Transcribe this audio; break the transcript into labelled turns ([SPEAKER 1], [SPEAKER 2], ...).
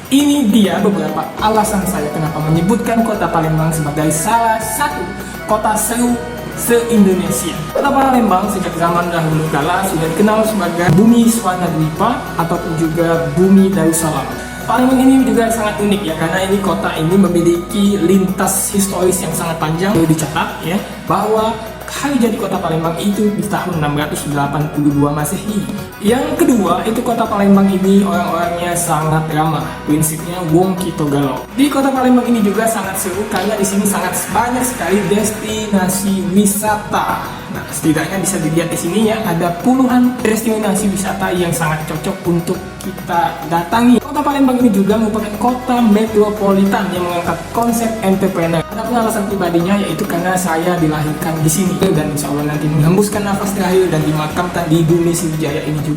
[SPEAKER 1] Ini dia beberapa alasan saya kenapa menyebutkan kota Palembang sebagai salah satu kota seru se-Indonesia. Kota Palembang sejak zaman dahulu kala sudah dikenal sebagai bumi Swanadwipa ataupun juga bumi Darussalam. Palembang ini juga sangat unik ya, karena ini kota ini memiliki lintas historis yang sangat panjang. Dicatat ya bahwa hari jadi kota Palembang itu di tahun 682 Masehi. Yang kedua, itu kota Palembang ini orang-orangnya sangat ramah. Prinsipnya wong kito galau. Di kota Palembang ini juga sangat seru karena di sini sangat banyak sekali destinasi wisata. Nah, setidaknya bisa dilihat di sini ya, ada puluhan destinasi wisata yang sangat cocok untuk kita datangi. Kota Palembang ini juga merupakan kota metropolitan yang mengangkat konsep entrepreneur. Adapun alasan pribadinya yaitu karena saya dilahirkan di sini dan insya Allah nanti menghembuskan nafas terakhir dan dimakamkan di bumi Sriwijaya ini juga.